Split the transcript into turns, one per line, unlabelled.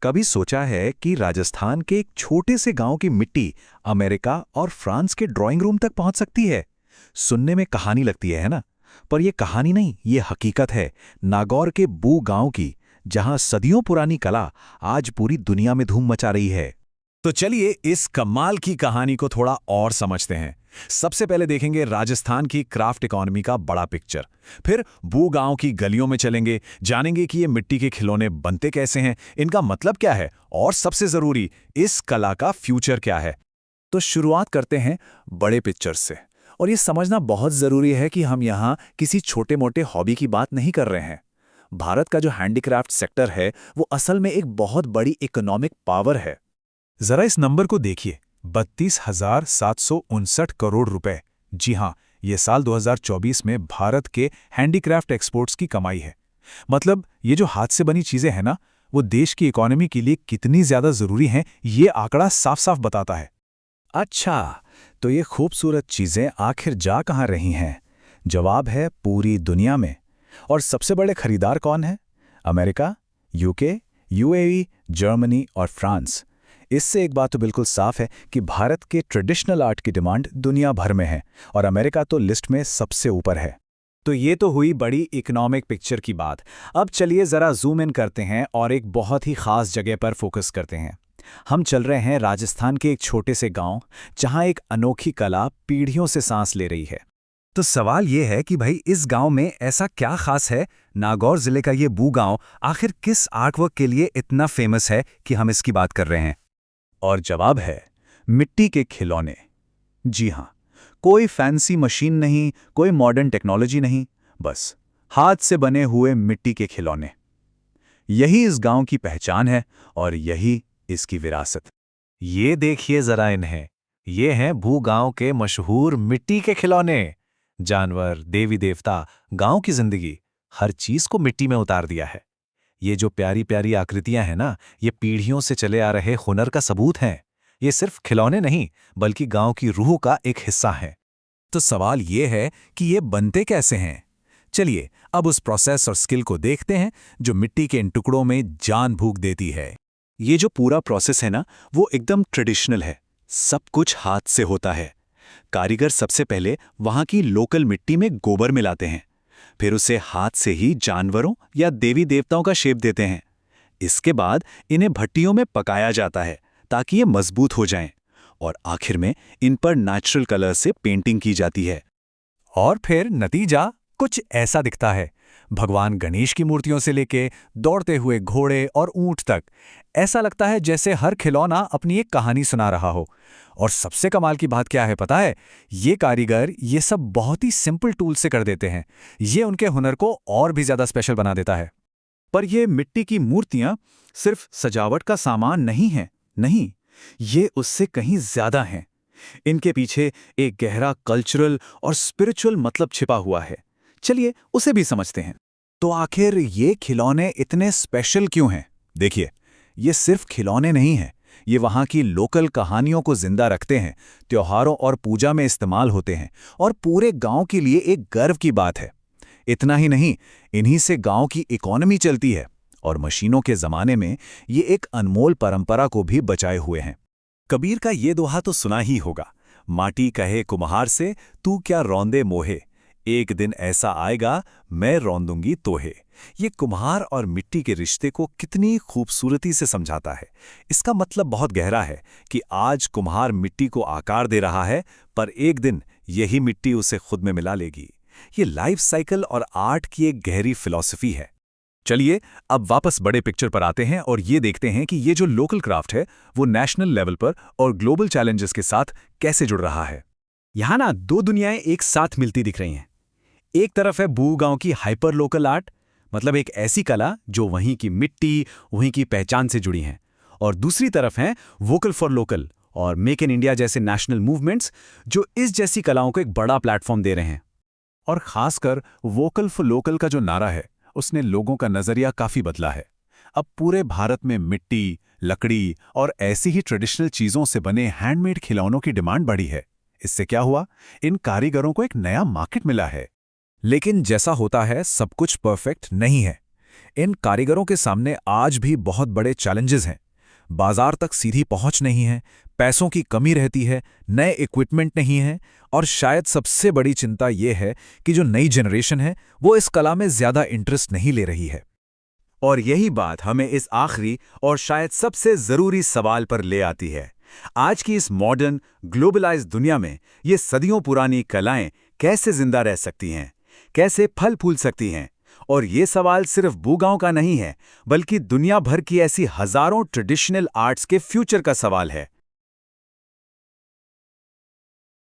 कभी सोचा है कि राजस्थान के एक छोटे से गांव की मिट्टी अमेरिका और फ्रांस के ड्राइंग रूम तक पहुंच सकती है? सुनने में कहानी लगती है ना? पर यह कहानी नहीं, ये हकीकत है नागौर के बू गांव की, जहां सदियों पुरानी कला आज पूरी दुनिया में धूम मचा रही है।
तो चलिए इस कमाल की कहानी को थोड़ा और समझते हैं। सबसे पहले देखेंगे राजस्थान की क्राफ्ट इकोनॉमी का बड़ा पिक्चर। फिर बू गांव की गलियों में चलेंगे, जानेंगे कि ये मिट्टी के खिलौने बनते कैसे हैं, इनका मतलब क्या है, और सबसे जरूरी, इस कला का फ्यूचर क्या है। तो शुरुआत करते हैं बड़े पिक्चर से। और ये समझना बहुत जरूरी है कि हम यहाँ किसी छोटे मोटे हॉबी की बात नहीं कर रहे हैं। भारत का जो हैंडीक्राफ्ट सेक्टर है वो असल में एक बहुत बड़ी इकोनॉमिक पावर है। जरा इस नंबर को देखिए, 32,759 करोड़ रुपए। जी हां, ये साल 2024 में भारत के हैंडीक्राफ्ट एक्सपोर्ट्स की कमाई है। मतलब ये जो हाथ से बनी चीजें हैं ना, वो देश की इकोनॉमी के लिए कितनी ज्यादा जरूरी हैं, ये आंकड़ा साफ साफ बताता है। अच्छा, तो ये खूबसूरत चीजें आखिर जा कहां रही हैं? जवाब है पूरी दुनिया में। और सबसे बड़े खरीदार कौन है? अमेरिका, यूके, यूएई, जर्मनी और फ्रांस। इससे एक बात तो बिल्कुल साफ है कि भारत के ट्रेडिशनल आर्ट की डिमांड दुनिया भर में है, और अमेरिका तो लिस्ट में सबसे ऊपर है। तो ये तो हुई बड़ी इकोनॉमिक पिक्चर की बात। अब चलिए जरा जूम इन करते हैं और एक बहुत ही खास जगह पर फोकस करते हैं। हम चल रहे हैं राजस्थान के एक छोटे से गांव, जहां एक अनोखी कला पीढ़ियों से सांस ले रही है। तो सवाल ये है कि भाई इस गांव में ऐसा क्या खास है? नागौर जिले का ये बू गांव आखिर किस आर्टवर्क के लिए इतना फेमस है कि हम इसकी बात कर रहे हैं? और जवाब है मिट्टी के खिलौने। जी हां, कोई फैंसी मशीन नहीं, कोई मॉडर्न टेक्नोलॉजी नहीं, बस हाथ से बने हुए मिट्टी के खिलौने। यही इस गांव की पहचान है और यही इसकी विरासत। ये देखिए जरा इन्हें, ये हैं भू गांव के मशहूर मिट्टी के खिलौने। जानवर, देवी देवता, गांव की जिंदगी, हर चीज को मिट्टी में उतार दिया है। ये जो प्यारी प्यारी आकृतियां हैं ना, ये पीढ़ियों से चले आ रहे हुनर का सबूत हैं। ये सिर्फ खिलौने नहीं, बल्कि गांव की रूह का एक हिस्सा है। तो सवाल ये है कि ये बनते कैसे हैं? चलिए अब उस प्रोसेस और स्किल को देखते हैं जो मिट्टी के इन टुकड़ों में जान फूंक देती है। ये जो पूरा प्रोसेस है ना, वो एकदम ट्रेडिशनल है। सब कुछ हाथ से होता है। कारीगर सबसे पहले वहां की लोकल मिट्टी में गोबर मिलाते हैं, फिर उसे हाथ से ही जानवरों या देवी देवताओं का शेप देते हैं। इसके बाद इन्हें भट्टियों में पकाया जाता है ताकि ये मजबूत हो जाएं, और आखिर में इन पर नेचुरल कलर से पेंटिंग की जाती है। और फिर नतीजा कुछ ऐसा दिखता है। भगवान गणेश की मूर्तियों से लेके दौड़ते हुए घोड़े और ऊंट तक, ऐसा लगता है जैसे हर खिलौना अपनी एक कहानी सुना रहा हो। और सबसे कमाल की बात क्या है पता है? ये कारीगर ये सब बहुत ही सिंपल टूल से कर देते हैं। ये उनके हुनर को और भी ज्यादा स्पेशल बना देता है। पर ये मिट्टी की मूर्तियां सिर्फ सजावट का सामान नहीं है, नहीं, ये उससे कहीं ज्यादा हैं। इनके पीछे एक गहरा कल्चरल और स्पिरिचुअल मतलब छिपा हुआ है। चलिए उसे भी समझते हैं। तो आखिर ये खिलौने इतने स्पेशल क्यों हैं? देखिए, ये सिर्फ खिलौने नहीं हैं, ये वहाँ की लोकल कहानियों को जिंदा रखते हैं, त्योहारों और पूजा में इस्तेमाल होते हैं, और पूरे गांव के लिए एक गर्व की बात है। इतना ही नहीं, इन्हीं से गांव की इकोनॉमी चलती है, और मशीनों के जमाने में ये एक अनमोल परंपरा को भी बचाए हुए हैं। कबीर का ये दोहा तो सुना ही होगा, माटी कहे कुम्हार से तू क्या रौंदे मोहे, एक दिन ऐसा आएगा मैं रौंदूंगी तोहे। ये कुम्हार और मिट्टी के रिश्ते को कितनी खूबसूरती से समझाता है। इसका मतलब बहुत गहरा है कि आज कुम्हार मिट्टी को आकार दे रहा है, पर एक दिन यही मिट्टी उसे खुद में मिला लेगी। ये लाइफ साइकिल और आर्ट की एक गहरी फिलॉसफी है। चलिए अब वापस बड़े पिक्चर पर आते हैं और ये देखते हैं कि ये जो लोकल क्राफ्ट है वो नेशनल लेवल पर और ग्लोबल चैलेंजेस के साथ कैसे जुड़ रहा है। यहाँ ना दो दुनियाएं एक साथ मिलती दिख रही हैं। एक तरफ है बू गांव की हाइपर लोकल आर्ट, मतलब एक ऐसी कला जो वहीं की मिट्टी, वहीं की पहचान से जुड़ी हैं, और दूसरी तरफ है वोकल फॉर लोकल और मेक इन इंडिया जैसे नेशनल मूवमेंट्स जो इस जैसी कलाओं को एक बड़ा प्लेटफॉर्म दे रहे हैं। और खासकर वोकल फॉर लोकल का जो नारा है, उसने लोगों का नजरिया काफी बदला है। अब पूरे भारत में मिट्टी, लकड़ी और ऐसी ही ट्रेडिशनल चीजों से बने हैंडमेड खिलौनों की डिमांड बढ़ी है। इससे क्या हुआ? इन कारीगरों को एक नया मार्केट मिला है। लेकिन जैसा होता है सब कुछ परफेक्ट नहीं है। इन कारीगरों के सामने आज भी बहुत बड़े चैलेंजेस हैं। बाजार तक सीधी पहुंच नहीं है, पैसों की कमी रहती है, नए इक्विपमेंट नहीं है, और शायद सबसे बड़ी चिंता यह है कि जो नई जनरेशन है वो इस कला में ज़्यादा इंटरेस्ट नहीं ले रही है।
और यही बात हमें इस आखिरी और शायद सबसे ज़रूरी सवाल पर ले आती है। आज की इस मॉडर्न, ग्लोबलाइज्ड दुनिया में ये सदियों पुरानी कलाएं कैसे जिंदा रह सकती हैं, कैसे फल फूल सकती हैं? और ये सवाल सिर्फ बूगांव का नहीं है, बल्कि दुनिया भर की ऐसी हजारों ट्रेडिशनल आर्ट्स के फ्यूचर का सवाल है।